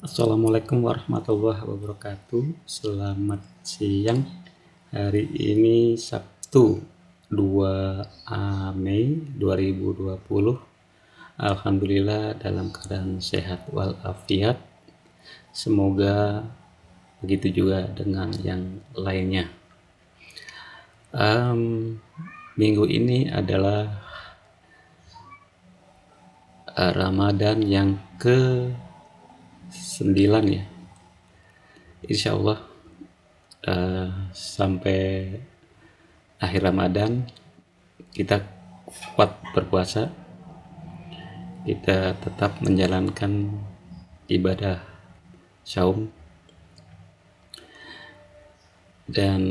Assalamualaikum warahmatullahi wabarakatuh. Selamat siang. Hari ini Sabtu 2 Mei 2020. Alhamdulillah dalam keadaan sehat walafiat. Semoga begitu juga dengan yang lainnya. Minggu ini adalah Ramadan yang ke-9 ya. Insya Allah sampai akhir Ramadan kita kuat berpuasa, kita tetap menjalankan ibadah saum, dan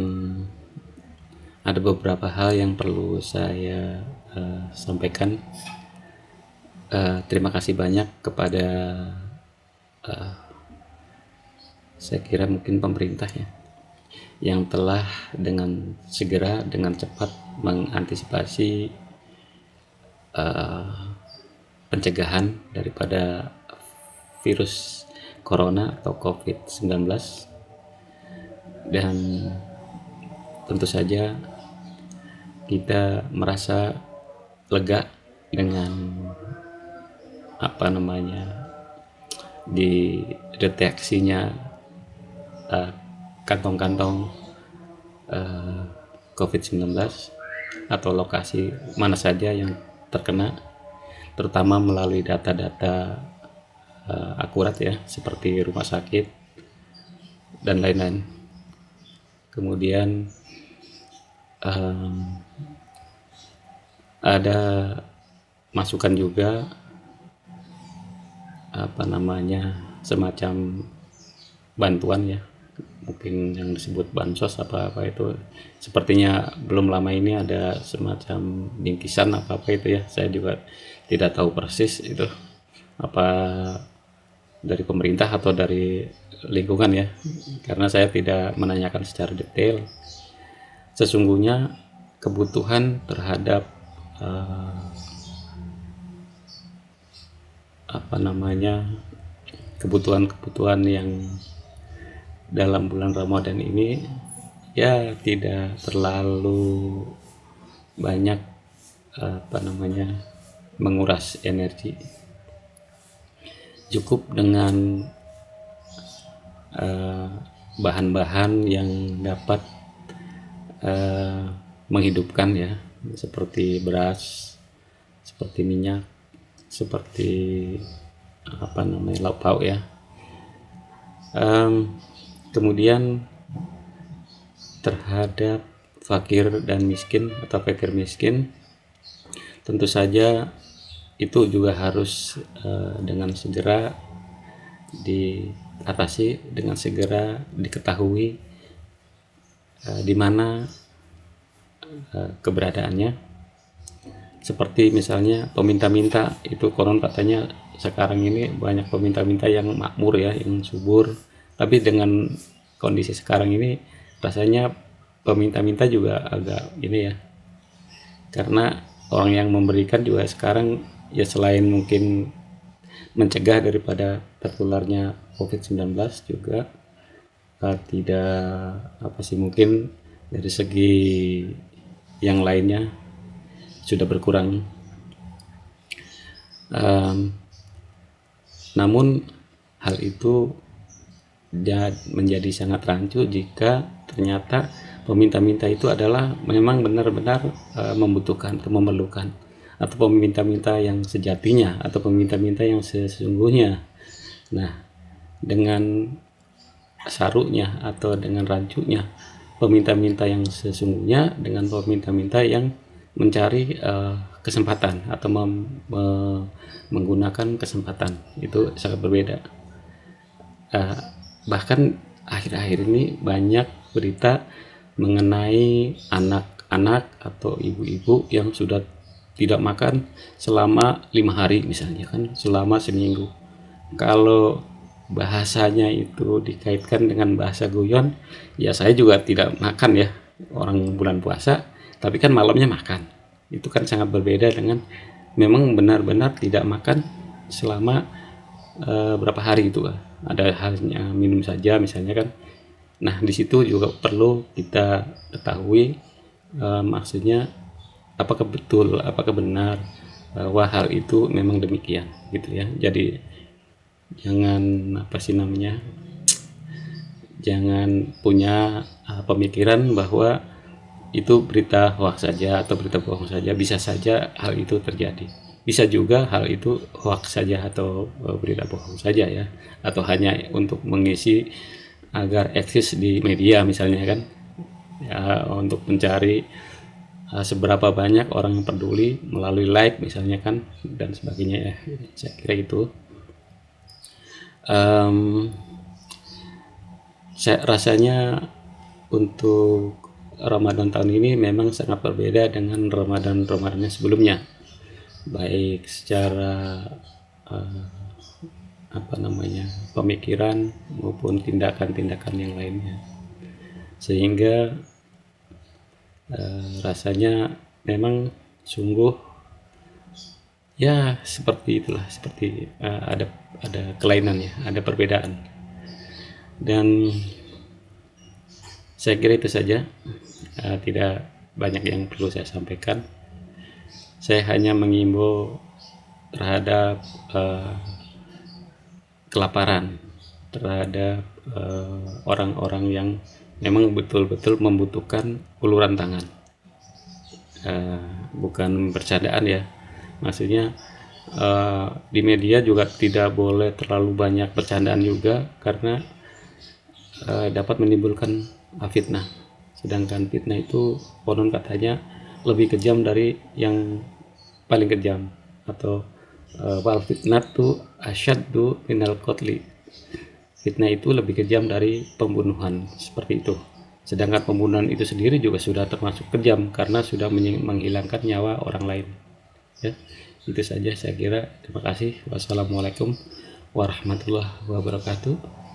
ada beberapa hal yang perlu saya sampaikan. Terima kasih banyak kepada saya kira mungkin pemerintah ya, yang telah dengan segera, dengan cepat mengantisipasi pencegahan daripada virus corona atau COVID-19, dan tentu saja kita merasa lega dengan dideteksinya kantong-kantong COVID-19 atau lokasi mana saja yang terkena, terutama melalui data-data akurat ya, seperti rumah sakit dan lain-lain. Kemudian ada masukan juga semacam bantuan ya, mungkin yang disebut bansos apa itu, sepertinya belum lama ini ada semacam bingkisan apa itu ya, saya juga tidak tahu persis itu apa dari pemerintah atau dari lingkungan ya, karena saya tidak menanyakan secara detail. Sesungguhnya kebutuhan terhadap kebutuhan yang dalam bulan Ramadan ini ya tidak terlalu banyak menguras energi. Cukup dengan bahan-bahan yang dapat menghidupkan ya, seperti beras, seperti minyak, seperti lauk pauk ya. Kemudian terhadap fakir dan miskin atau fakir miskin, tentu saja itu juga harus dengan segera diatasi, dengan segera diketahui di mana keberadaannya. Seperti misalnya peminta-minta itu, konon katanya sekarang ini banyak peminta-minta yang makmur ya, yang subur, tapi dengan kondisi sekarang ini rasanya peminta-minta juga agak ini ya, karena orang yang memberikan juga sekarang ya, selain mungkin mencegah daripada tertularnya COVID-19 juga mungkin dari segi yang lainnya sudah berkurang. Namun hal itu menjadi sangat rancu jika ternyata peminta-minta itu adalah memang benar-benar membutuhkan atau memerlukan, atau peminta-minta yang sejatinya atau peminta-minta yang sesungguhnya. Nah, dengan sarunya atau dengan rancunya peminta-minta yang sesungguhnya dengan peminta-minta yang mencari kesempatan atau menggunakan kesempatan, itu sangat berbeda. Bahkan akhir-akhir ini banyak berita mengenai anak-anak atau ibu-ibu yang sudah tidak makan selama 5 hari misalnya, kan selama seminggu. Kalau bahasanya itu dikaitkan dengan bahasa guyon, ya saya juga tidak makan ya, orang bulan puasa tapi kan malamnya makan. Itu kan sangat berbeda dengan memang benar-benar tidak makan selama berapa hari itu. ada hanya minum saja misalnya kan. Nah, di situ juga perlu kita ketahui maksudnya apakah betul, apakah benar bahwa hal itu memang demikian gitu ya. Jadi jangan apa sih namanya, jangan punya pemikiran bahwa itu berita hoax saja atau berita bohong saja. Bisa saja hal itu terjadi, bisa juga hal itu hoax saja atau berita bohong saja ya, atau hanya untuk mengisi agar eksis di media misalnya kan ya, untuk mencari seberapa banyak orang yang peduli melalui like misalnya kan, dan sebagainya ya. Saya kira itu saya rasanya untuk Ramadan tahun ini memang sangat berbeda dengan Ramadan-Ramadannya sebelumnya, baik secara apa namanya, pemikiran maupun tindakan-tindakan yang lainnya, sehingga rasanya memang sungguh ya seperti itulah, seperti ada kelainan ya, ada perbedaan. Dan saya kira itu saja, tidak banyak yang perlu saya sampaikan. Saya hanya mengimbau terhadap kelaparan, terhadap orang-orang yang memang betul-betul membutuhkan uluran tangan. Bukan bercandaan ya, maksudnya di media juga tidak boleh terlalu banyak bercandaan juga, karena dapat menimbulkan fitnah. Sedangkan fitnah itu konon katanya lebih kejam dari yang paling kejam, atau wal fitnatu asyaddu minal qatli. Fitnah itu lebih kejam dari pembunuhan, seperti itu. Sedangkan pembunuhan itu sendiri juga sudah termasuk kejam karena sudah menghilangkan nyawa orang lain. Ya, itu saja saya kira. Terima kasih. Wassalamualaikum warahmatullahi wabarakatuh.